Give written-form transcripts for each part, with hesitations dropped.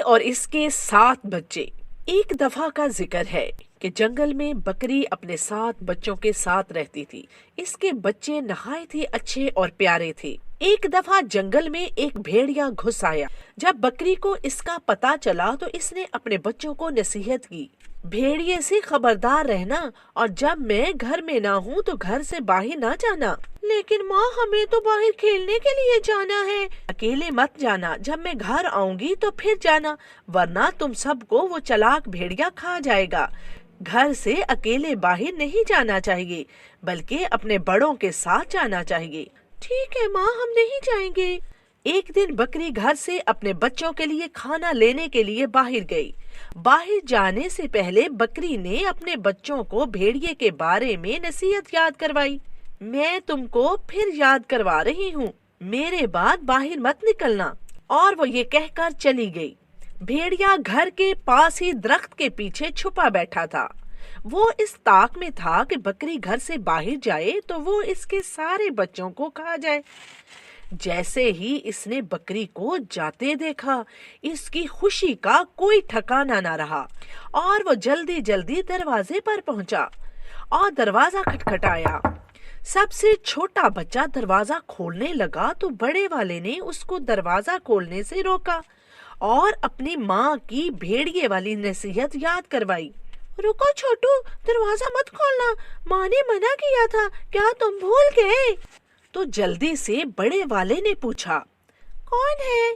اور اس کے 7 بچے۔ ایک دفعہ کا ذکر ہے کہ جنگل میں بکری اپنے 7 بچوں کے ساتھ رہتی تھی۔ اس کے بچے نہایت ہی اچھے اور پیارے تھے۔ ایک دفعہ جنگل میں ایک بھیڑیا گھس آیا۔ جب بکری کو اس کا پتہ چلا تو اس نے اپنے بچوں کو نصیحت کی، بھیڑیے سے خبردار رہنا، اور جب میں گھر میں نہ ہوں تو گھر سے باہر نہ جانا۔ لیکن ماں، ہمیں تو باہر کھیلنے کے لیے جانا ہے۔ اکیلے مت جانا، جب میں گھر آؤں گی تو پھر جانا، ورنہ تم سب کو وہ چلاک بھیڑیا کھا جائے گا۔ گھر سے اکیلے باہر نہیں جانا چاہیے، بلکہ اپنے بڑوں کے ساتھ جانا چاہیے۔ ٹھیک ہے ماں، ہم نہیں جائیں گے۔ ایک دن بکری گھر سے اپنے بچوں کے لیے کھانا لینے کے لیے باہر گئی۔ باہر جانے سے پہلے بکری نے اپنے بچوں کو بھیڑیے کے بارے میں نصیحت یاد کروائی۔ میں تم کو پھر یاد کروا رہی ہوں، میرے بعد باہر مت نکلنا۔ اور وہ یہ کہہ کر چلی گئی۔ بھیڑیا گھر کے پاس ہی درخت کے پیچھے چھپا بیٹھا تھا۔ وہ اس طاق میں تھا کہ بکری گھر سے باہر جائے تو وہ اس کے سارے بچوں کو کھا جائے۔ جیسے ہی اس نے بکری کو جاتے دیکھا، اس کی خوشی کا کوئی ٹھکانہ نہ رہا، اور وہ جلدی جلدی دروازے پر پہنچا اور دروازہ کھٹکھٹایا۔ سب سے چھوٹا بچہ دروازہ کھولنے لگا تو بڑے والے نے اس کو دروازہ کھولنے سے روکا اور اپنی ماں کی بھیڑیے والی نصیحت یاد کروائی۔ رکو چھوٹو، دروازہ مت کھولنا، ماں نے منع کیا تھا، کیا تم بھول گئے؟ تو جلدی سے بڑے والے نے پوچھا، کون ہے؟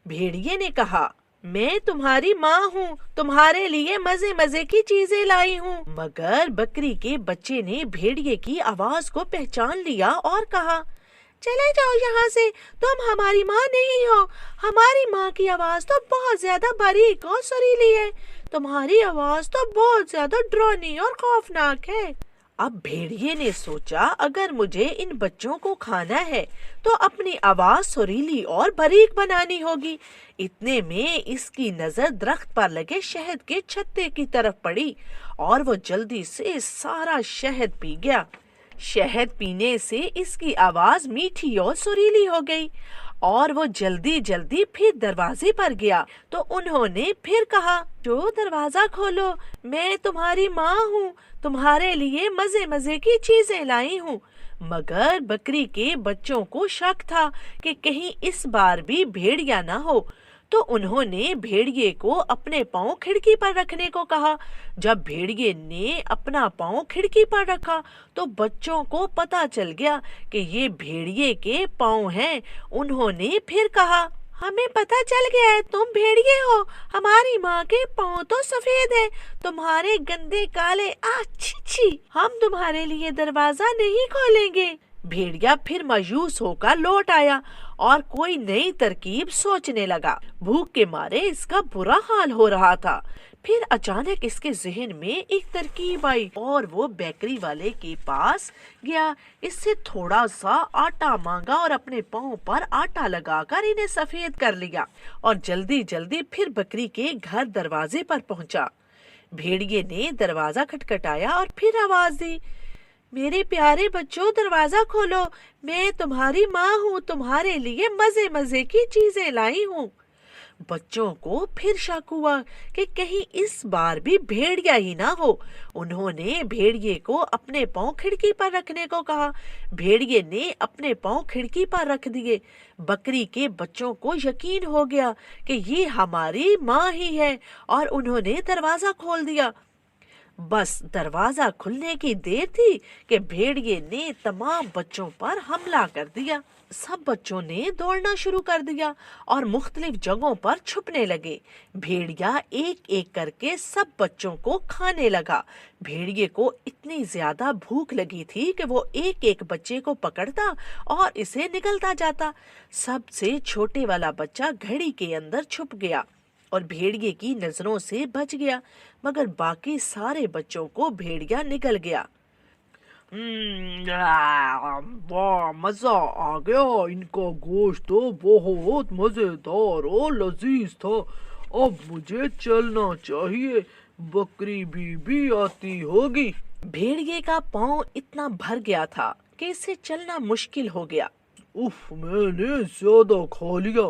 بھیڑیے نے کہا، میں تمہاری ماں ہوں، تمہارے لیے مزے مزے کی چیزیں لائی ہوں۔ مگر بکری کے بچے نے بھیڑیے کی آواز کو پہچان لیا اور کہا، چلے جاؤ یہاں سے، تم ہماری ماں نہیں ہو۔ ہماری ماں کی آواز تو بہت زیادہ باریک اور سریلی ہے، تمہاری آواز تو بہت زیادہ ڈراؤنی اور خوفناک ہے۔ اب بھیڑیے نے سوچا، اگر مجھے ان بچوں کو کھانا ہے تو اپنی آواز سریلی اور باریک بنانی ہوگی۔ اتنے میں اس کی نظر درخت پر لگے شہد کے چھتے کی طرف پڑی اور وہ جلدی سے سارا شہد پی گیا۔ شہد پینے سے اس کی آواز میٹھی اور سریلی ہو گئی، اور وہ جلدی جلدی پھر دروازے پر گیا تو انہوں نے پھر کہا، جو دروازہ کھولو، میں تمہاری ماں ہوں، تمہارے لیے مزے مزے کی چیزیں لائی ہوں۔ مگر بکری کے بچوں کو شک تھا کہ کہیں اس بار بھی بھیڑیا نہ ہو، تو انہوں نے بھیڑیے کو اپنے پاؤں کھڑکی پر رکھنے کو کہا۔ جب بھیڑیے نے اپنا پاؤں کھڑکی پر رکھا تو بچوں کو پتہ چل گیا کہ یہ بھیڑیے کے پاؤں ہیں۔ انہوں نے پھر کہا، ہمیں پتہ چل گیا ہے تم بھیڑیے ہو، ہماری ماں کے پاؤں تو سفید ہیں، تمہارے گندے کالے، چھی، ہم تمہارے لیے دروازہ نہیں کھولیں گے۔ بھیڑیا پھر مایوس ہو کر لوٹ آیا اور کوئی نئی ترکیب سوچنے لگا۔ بھوک کے مارے اس کا برا حال ہو رہا تھا۔ پھر اچانک اس کے ذہن میں ایک ترکیب آئی اور وہ بیکری والے کے پاس گیا، اس سے تھوڑا سا آٹا مانگا اور اپنے پاؤں پر آٹا لگا کر انہیں سفید کر لیا، اور جلدی جلدی پھر بکری کے گھر دروازے پر پہنچا۔ بھیڑیے نے دروازہ کھٹکھٹایا اور پھر آواز دی، میرے پیارے بچوں، دروازہ کھولو، میں تمہاری ماں ہوں، تمہارے لیے مزے مزے کی چیزیں لائی ہوں۔ بچوں کو پھر شک ہوا کہ کہیں اس بار بھی بھیڑیا ہی نہ ہو۔ انہوں نے بھیڑیے کو اپنے پاؤں کھڑکی پر رکھنے کو کہا۔ بھیڑیے نے اپنے پاؤں کھڑکی پر رکھ دیے۔ بکری کے بچوں کو یقین ہو گیا کہ یہ ہماری ماں ہی ہے، اور انہوں نے دروازہ کھول دیا۔ بس دروازہ کھلنے کی دیر تھی کہ بھیڑیے نے تمام بچوں پر حملہ کر دیا۔ سب بچوں نے دوڑنا شروع کر دیا اور مختلف جگہوں پر چھپنے لگے۔ بھیڑیا ایک ایک کر کے سب بچوں کو کھانے لگا۔ بھیڑیے کو اتنی زیادہ بھوک لگی تھی کہ وہ ایک ایک بچے کو پکڑتا اور اسے نگلتا جاتا۔ سب سے چھوٹے والا بچہ گھڑی کے اندر چھپ گیا اور بھیڑیے کی نظروں سے بچ گیا، مگر باقی سارے بچوں کو بھیڑیا نگل گیا۔ واہ، مزہ آ گیا، ان کا گوشت تو بہت مزیدار اور لذیذ تھا۔ اب مجھے چلنا چاہیے، بکری بھی آتی ہوگی۔ بھیڑیے کا پاؤں اتنا بھر گیا تھا کہ اسے چلنا مشکل ہو گیا۔ میں نے زیادہ کھا لیا،